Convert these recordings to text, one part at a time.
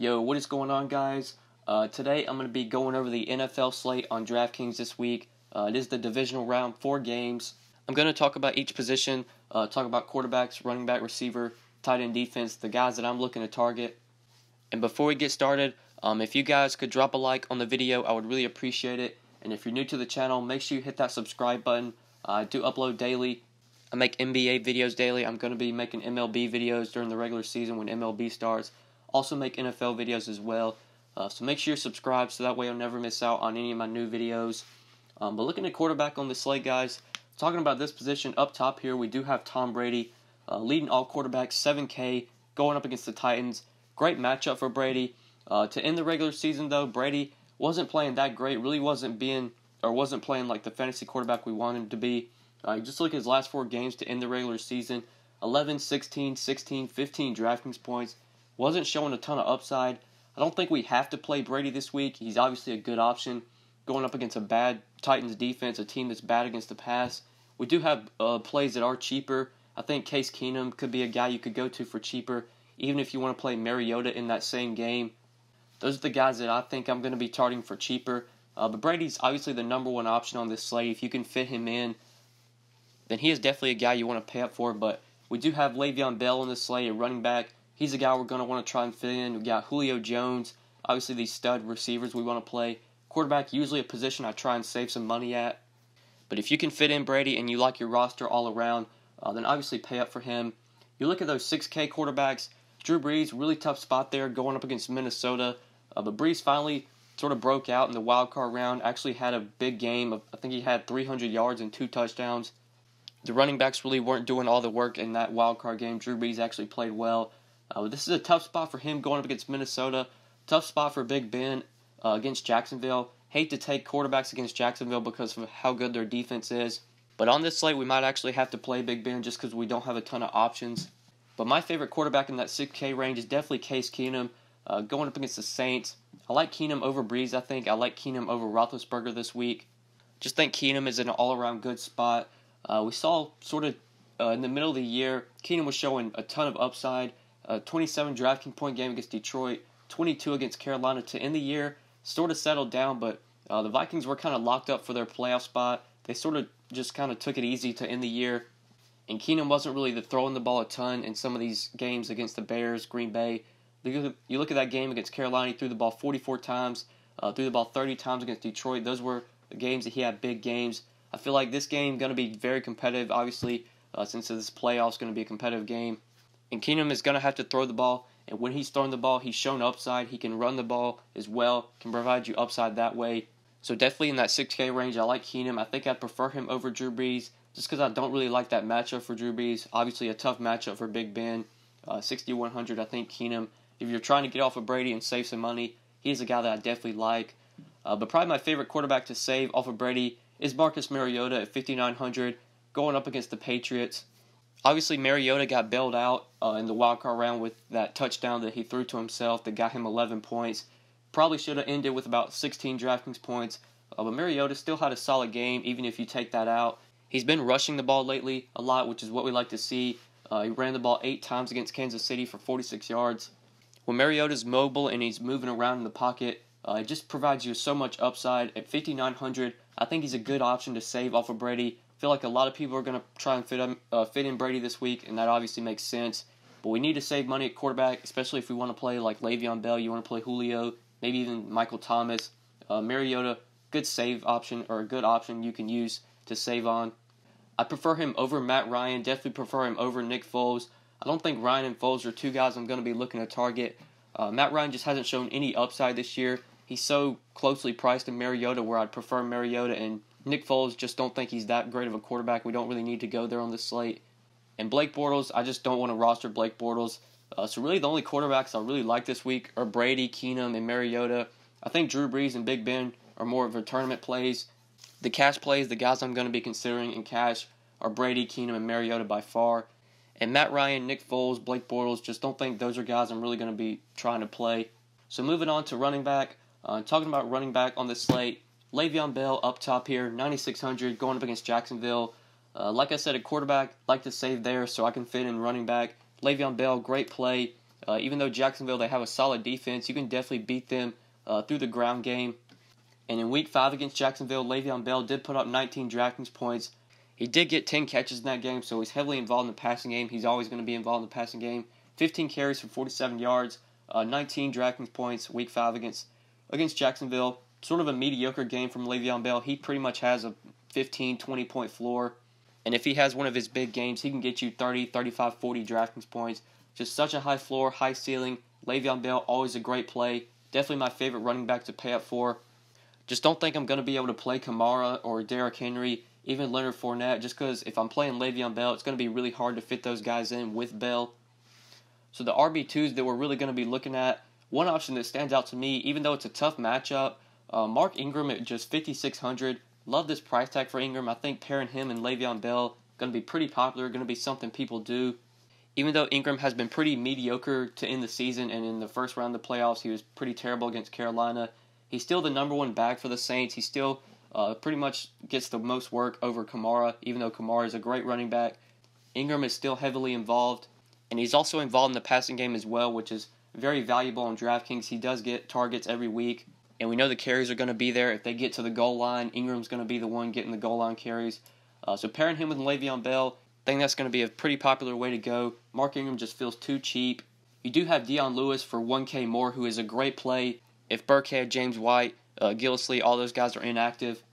Yo, what is going on, guys? Today I'm going to be going over the NFL slate on DraftKings this week. It is the divisional round, 4 games. I'm going to talk about each position, talk about quarterbacks, running back, receiver, tight end, defense, the guys that I'm looking to target. And before we get started, if you guys could drop a like on the video, I would really appreciate it. And if you're new to the channel, make sure you hit that subscribe button. I do upload daily. I make NBA videos daily. I'm going to be making MLB videos during the regular season when MLB starts. Also make NFL videos as well. So make sure you're subscribed so that way you'll never miss out on any of my new videos. But looking at quarterback on this slate, guys, talking about this position up top here, we do have Tom Brady leading all quarterbacks, 7K, going up against the Titans. Great matchup for Brady. To end the regular season, though, Brady wasn't playing that great. Really wasn't playing like the fantasy quarterback we want him to be. Just look at his last 4 games to end the regular season. 11, 16, 16, 15 DraftKings points. Wasn't showing a ton of upside. I don't think we have to play Brady this week. He's obviously a good option going up against a bad Titans defense, a team that's bad against the pass. We do have plays that are cheaper. I think Case Keenum could be a guy you could go to for cheaper, even if you want to play Mariota in that same game. Those are the guys that I think I'm going to be targeting for cheaper. But Brady's obviously the number one option on this slate. If you can fit him in, then he is definitely a guy you want to pay up for. But we do have Le'Veon Bell on this slate, a running back. He's a guy we're going to want to try and fit in. We got Julio Jones, obviously these stud receivers we want to play. Quarterback, usually a position I try and save some money at. But if you can fit in Brady and you like your roster all around, then obviously pay up for him. You look at those 6K quarterbacks, Drew Brees, really tough spot there going up against Minnesota. But Brees finally sort of broke out in the wild card round, actually had a big game. I think he had 300 yards and 2 touchdowns. The running backs really weren't doing all the work in that wild card game. Drew Brees actually played well. This is a tough spot for him going up against Minnesota. Tough spot for Big Ben against Jacksonville. Hate to take quarterbacks against Jacksonville because of how good their defense is. But on this slate, we might actually have to play Big Ben just because we don't have a ton of options. But my favorite quarterback in that 6K range is definitely Case Keenum going up against the Saints. I like Keenum over Brees, I think. I like Keenum over Roethlisberger this week. Just think Keenum is in an all-around good spot. We saw sort of in the middle of the year, Keenum was showing a ton of upside. 27 DraftKings point game against Detroit, 22 against Carolina to end the year. Sort of settled down, but the Vikings were kind of locked up for their playoff spot. They sort of just kind of took it easy to end the year. And Keenum wasn't really throwing the ball a ton in some of these games against the Bears, Green Bay. You look at that game against Carolina, he threw the ball 44 times, threw the ball 30 times against Detroit. Those were the games that he had big games. I feel like this game is going to be very competitive, obviously, since this playoff is going to be a competitive game. And Keenum is going to have to throw the ball, and when he's throwing the ball, he's shown upside. He can run the ball as well, can provide you upside that way. So definitely in that 6K range, I like Keenum. I think I'd prefer him over Drew Brees, just because I don't really like that matchup for Drew Brees. Obviously a tough matchup for Big Ben. 6,100, I think Keenum. If you're trying to get off of Brady and save some money, he's a guy that I definitely like. But probably my favorite quarterback to save off of Brady is Marcus Mariota at 5,900, going up against the Patriots. Obviously, Mariota got bailed out in the wildcard round with that touchdown that he threw to himself that got him 11 points. Probably should have ended with about 16 DraftKings points. But Mariota still had a solid game, even if you take that out. He's been rushing the ball lately a lot, which is what we like to see. He ran the ball 8 times against Kansas City for 46 yards. When Mariota's mobile and he's moving around in the pocket, it just provides you so much upside. At 5,900, I think he's a good option to save off of Brady. I feel like a lot of people are going to try and fit in Brady this week, and that obviously makes sense. But we need to save money at quarterback, especially if we want to play like Le'Veon Bell, you want to play Julio, maybe even Michael Thomas. Mariota, good save option, or a good option you can use to save on. I prefer him over Matt Ryan, definitely prefer him over Nick Foles. I don't think Ryan and Foles are 2 guys I'm going to be looking to target. Matt Ryan just hasn't shown any upside this year. He's so closely priced in Mariota where I'd prefer Mariota, and Nick Foles, just don't think he's that great of a quarterback. We don't really need to go there on this slate. And Blake Bortles, I just don't want to roster Blake Bortles. So really the only quarterbacks I really like this week are Brady, Keenum, and Mariota. I think Drew Brees and Big Ben are more of a tournament plays. The cash plays, the guys I'm going to be considering in cash are Brady, Keenum, and Mariota by far. And Matt Ryan, Nick Foles, Blake Bortles, just don't think those are guys I'm really going to be trying to play. So moving on to running back. Talking about running back on this slate, Le'Veon Bell up top here, 9,600, going up against Jacksonville. Like I said, a quarterback, like to save there so I can fit in running back. Le'Veon Bell, great play. Even though Jacksonville, they have a solid defense, you can definitely beat them through the ground game. And in Week 5 against Jacksonville, Le'Veon Bell did put up 19 DraftKings points. He did get 10 catches in that game, so he's heavily involved in the passing game. He's always going to be involved in the passing game. 15 carries for 47 yards, 19 DraftKings points, Week 5 against Jacksonville. Sort of a mediocre game from Le'Veon Bell. He pretty much has a 15, 20-point floor. And if he has one of his big games, he can get you 30, 35, 40 DraftKings points. Just such a high floor, high ceiling. Le'Veon Bell, always a great play. Definitely my favorite running back to pay up for. Just don't think I'm going to be able to play Kamara or Derrick Henry, even Leonard Fournette, just because if I'm playing Le'Veon Bell, it's going to be really hard to fit those guys in with Bell. So the RB2s that we're really going to be looking at, one option that stands out to me, even though it's a tough matchup, Mark Ingram at just 5,600. Love this price tag for Ingram. I think pairing him and Le'Veon Bell going to be pretty popular, going to be something people do. Even though Ingram has been pretty mediocre to end the season, and in the first round of the playoffs, he was pretty terrible against Carolina, he's still the number one back for the Saints. He still pretty much gets the most work over Kamara, even though Kamara is a great running back. Ingram is still heavily involved, and he's also involved in the passing game as well, which is very valuable on DraftKings. He does get targets every week, and we know the carries are going to be there. If they get to the goal line, Ingram's going to be the one getting the goal line carries. So pairing him with Le'Veon Bell, I think that's going to be a pretty popular way to go. Mark Ingram just feels too cheap. You do have Dion Lewis for 1K more, who is a great play. If Burkhead, James White, Gillislee, all those guys are inactive.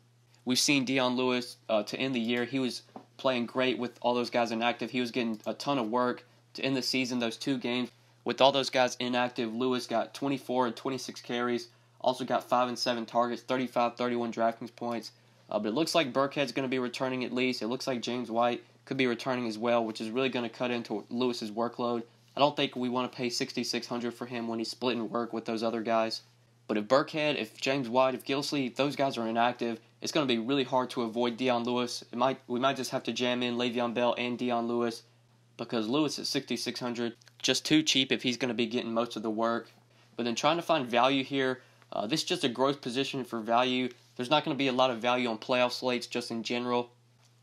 We've seen Dion Lewis to end the year. He was playing great with all those guys inactive. He was getting a ton of work to end the season, those 2 games. With all those guys inactive, Lewis got 24 and 26 carries. Also got 5 and 7 targets, 35, 31 DraftKings points. But it looks like Burkhead's going to be returning at least. It looks like James White could be returning as well, which is really going to cut into Lewis's workload. I don't think we want to pay $6,600 for him when he's splitting work with those other guys. But if Burkhead, if James White, if Gillislee, if those guys are inactive, it's going to be really hard to avoid Dion Lewis. We might just have to jam in Le'Veon Bell and Dion Lewis, because Lewis at $6,600, just too cheap if he's going to be getting most of the work. But then trying to find value here, this is just a growth position for value. There's not going to be a lot of value on playoff slates just in general.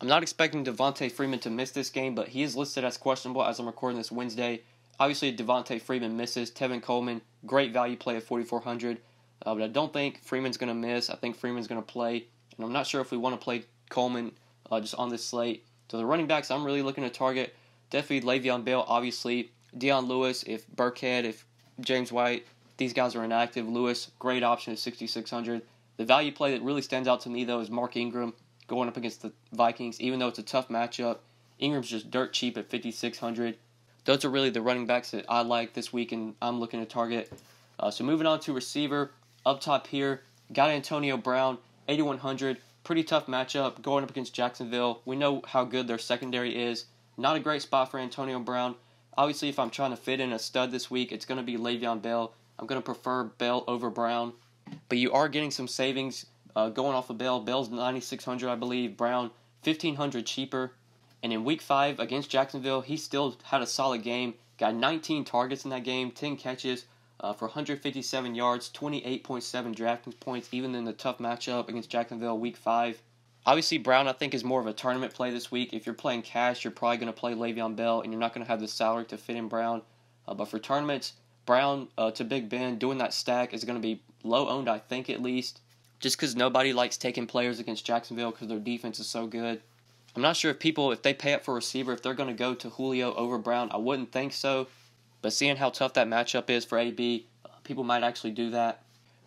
I'm not expecting Devontae Freeman to miss this game, but he is listed as questionable as I'm recording this Wednesday. Obviously, if Devontae Freeman misses, Tevin Coleman, great value play at 4,400. But I don't think Freeman's going to miss. I think Freeman's going to play. And I'm not sure if we want to play Coleman just on this slate. So the running backs I'm really looking to target, definitely Le'Veon Bell, obviously. Dion Lewis, if Burkhead, if James White, these guys are inactive. Lewis, great option at 6,600. The value play that really stands out to me, though, is Mark Ingram going up against the Vikings. Even though it's a tough matchup, Ingram's just dirt cheap at 5,600. Those are really the running backs that I like this week and I'm looking to target. So moving on to receiver. Up top here, got Antonio Brown, 8,100. Pretty tough matchup going up against Jacksonville. We know how good their secondary is. Not a great spot for Antonio Brown. Obviously, if I'm trying to fit in a stud this week, it's going to be Le'Veon Bell. I'm going to prefer Bell over Brown. But you are getting some savings going off of Bell. Bell's 9,600, I believe. Brown, 1,500 cheaper. And in Week 5 against Jacksonville, he still had a solid game. Got 19 targets in that game, 10 catches. For 157 yards, 28.7 DraftKings points, even in the tough matchup against Jacksonville Week 5. Obviously, Brown, I think, is more of a tournament play this week. If you're playing cash, you're probably going to play Le'Veon Bell, and you're not going to have the salary to fit in Brown. But for tournaments, Brown to Big Ben, doing that stack is going to be low-owned, I think, at least, just because nobody likes taking players against Jacksonville because their defense is so good. I'm not sure if they pay up for a receiver, if they're going to go to Julio over Brown. I wouldn't think so. But seeing how tough that matchup is for AB, people might actually do that.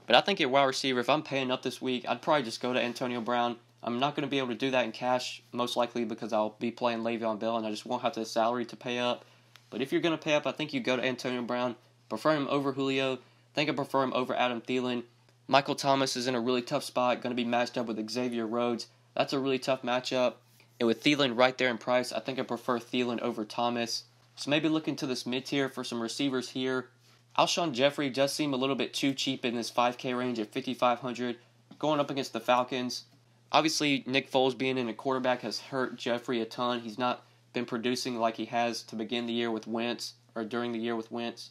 But I think at wide receiver, if I'm paying up this week, I'd probably just go to Antonio Brown. I'm not going to be able to do that in cash, most likely because I'll be playing Le'Veon Bell and I just won't have the salary to pay up. But if you're going to pay up, I think you go to Antonio Brown. Prefer him over Julio. I think I prefer him over Adam Thielen. Michael Thomas is in a really tough spot, going to be matched up with Xavier Rhodes. That's a really tough matchup. And with Thielen right there in price, I think I prefer Thielen over Thomas. So maybe looking to this mid-tier for some receivers here. Alshon Jeffrey does seem a little bit too cheap in this 5K range at 5,500, going up against the Falcons. Obviously, Nick Foles being in a quarterback has hurt Jeffrey a ton. He's not been producing like he has to begin the year with Wentz, or during the year with Wentz.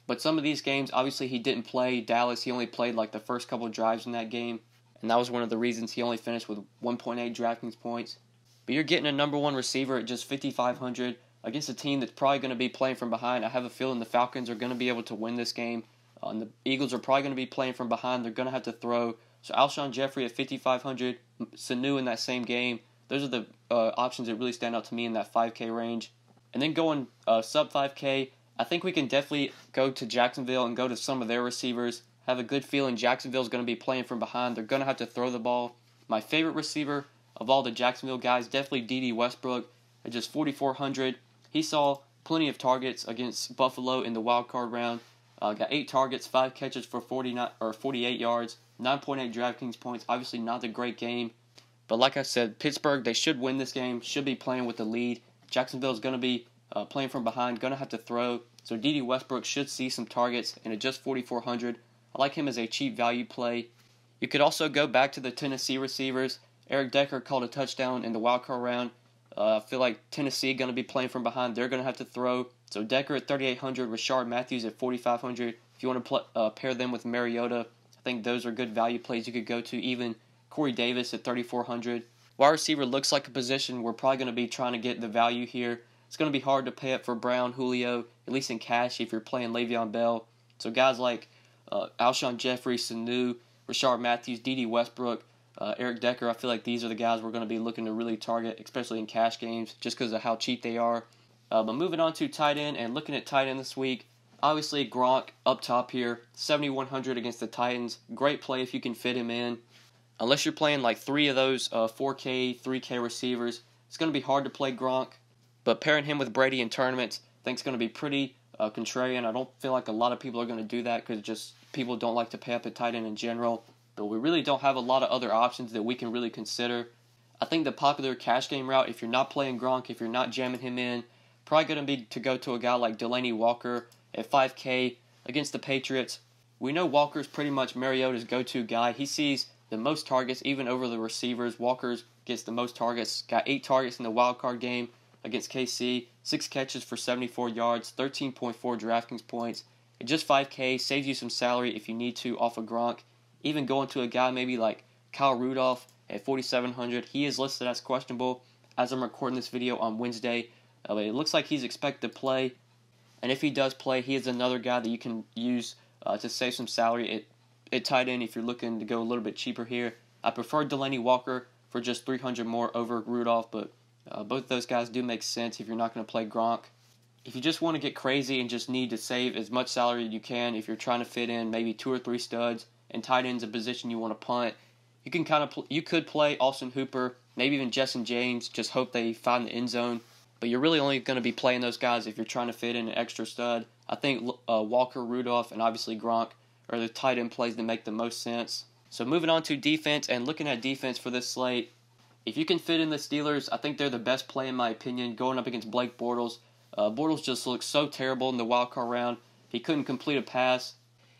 But some of these games, obviously he didn't play Dallas. He only played like the first couple of drives in that game, and that was one of the reasons he only finished with 1.8 DraftKings points. But you're getting a number one receiver at just 5,500. against a team that's probably going to be playing from behind. I have a feeling the Falcons are going to be able to win this game. And the Eagles are probably going to be playing from behind. They're going to have to throw. So Alshon Jeffrey at 5,500, Sanu in that same game. Those are the options that really stand out to me in that 5K range. And then going sub 5K, I think we can definitely go to Jacksonville and go to some of their receivers. Have a good feeling Jacksonville's going to be playing from behind. They're going to have to throw the ball. My favorite receiver of all the Jacksonville guys, definitely D.D. Westbrook at just 4,400. He saw plenty of targets against Buffalo in the wild card round. Got 8 targets, 5 catches for 48 yards, 9.8 DraftKings points. Obviously not a great game. But like I said, Pittsburgh, they should win this game, should be playing with the lead. Jacksonville is going to be playing from behind, going to have to throw. So D.D. Westbrook should see some targets, and at just 4,400, I like him as a cheap value play. You could also go back to the Tennessee receivers. Eric Decker called a touchdown in the wildcard round. I feel like Tennessee going to be playing from behind. They're going to have to throw. So Decker at 3,800, Rashard Matthews at 4,500. If you want to pair them with Mariota, I think those are good value plays you could go to. Even Corey Davis at 3,400. Wide receiver looks like a position we're probably going to be trying to get the value here. It's going to be hard to pay up for Brown, Julio, at least in cash if you're playing Le'Veon Bell. So guys like Alshon Jeffrey, Sanu, Rashard Matthews, D.D. Westbrook, Eric Decker, I feel like these are the guys we're going to be looking to really target, especially in cash games, just because of how cheap they are. But moving on to tight end and looking at tight end this week, obviously Gronk up top here, 7,100 against the Titans. Great play if you can fit him in. Unless you're playing like 3 of those 4K, 3K receivers, it's going to be hard to play Gronk. But pairing him with Brady in tournaments, I think it's going to be pretty contrarian. I don't feel like a lot of people are going to do that because just people don't like to pay up at tight end in general. But we really don't have a lot of other options that we can really consider. I think the popular cash game route, if you're not playing Gronk, if you're not jamming him in, probably going to be to go to a guy like Delaney Walker at 5K against the Patriots. We know Walker's pretty much Mariota's go-to guy. He sees the most targets, even over the receivers. Walker gets the most targets. Got 8 targets in the wild card game against KC. 6 catches for 74 yards. 13.4 DraftKings points. At just 5K, saves you some salary if you need to off of Gronk. Even going to a guy maybe like Kyle Rudolph at 4,700. He is listed as questionable as I'm recording this video on Wednesday. But it looks like he's expected to play. And if he does play, he is another guy that you can use to save some salary at tight end if you're looking to go a little bit cheaper here. I prefer Delaney Walker for just 300 more over Rudolph, but both of those guys do make sense if you're not going to play Gronk. If you just want to get crazy and just need to save as much salary as you can, if you're trying to fit in maybe 2 or 3 studs and tight end's a position you want to punt, you can you could play Austin Hooper, maybe even Justin James. Just hope they find the end zone. But you're really only going to be playing those guys if you're trying to fit in an extra stud. I think Walker, Rudolph, and obviously Gronk are the tight end plays that make the most sense. So moving on to defense and looking at defense for this slate, if you can fit in the Steelers, I think they're the best play in my opinion, going up against Blake Bortles. Bortles just looks so terrible in the wild card round. He couldn't complete a pass.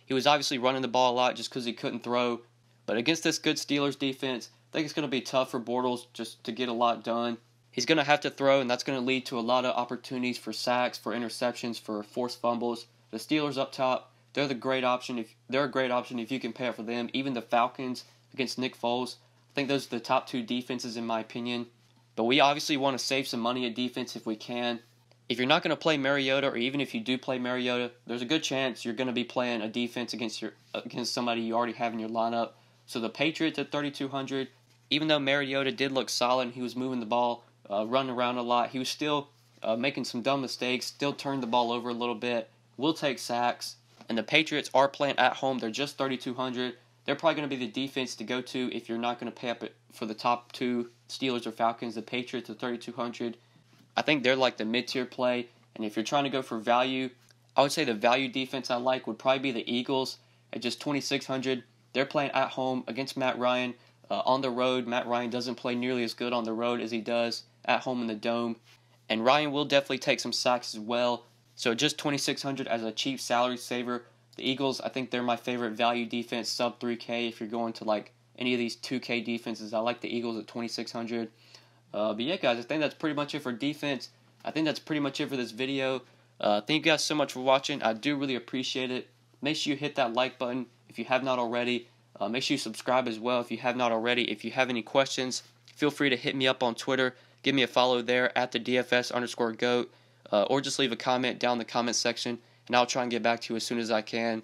He was obviously running the ball a lot just because he couldn't throw. But against this good Steelers defense, I think it's going to be tough for Bortles just to get a lot done. He's going to have to throw, and that's going to lead to a lot of opportunities for sacks, for interceptions, for forced fumbles. The Steelers up top, they're a great option if you can pay up for them. Even the Falcons against Nick Foles, I think those are the top 2 defenses in my opinion. But we obviously want to save some money at defense if we can. If you're not going to play Mariota, or even if you do play Mariota, there's a good chance you're going to be playing a defense against somebody you already have in your lineup. So the Patriots at 3,200, even though Mariota did look solid and he was moving the ball, running around a lot, he was still making some dumb mistakes, still turned the ball over a little bit, will take sacks. And the Patriots are playing at home. They're just 3,200. They're probably going to be the defense to go to if you're not going to pay up for the top 2, Steelers or Falcons. The Patriots at 3,200. I think they're like the mid-tier play. And if you're trying to go for value, I would say the value defense I like would probably be the Eagles at just 2,600. They're playing at home against Matt Ryan. On the road, Matt Ryan doesn't play nearly as good on the road as he does at home in the Dome. And Ryan will definitely take some sacks as well. So just 2,600 as a cheap salary saver. The Eagles, I think they're my favorite value defense, sub 3K. If you're going to like any of these 2K defenses, I like the Eagles at 2,600. But yeah, guys, I think that's pretty much it for defense. I think that's pretty much it for this video. Thank you guys so much for watching. I do really appreciate it. Make sure you hit that like button if you have not already. Make sure you subscribe as well if you have not already. If you have any questions, feel free to hit me up on Twitter. Give me a follow there at the DFS_GOAT. or just leave a comment down in the comment section, and I'll try and get back to you as soon as I can.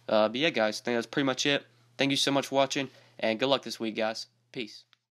But yeah, guys, I think that's pretty much it. Thank you so much for watching, and good luck this week, guys. Peace.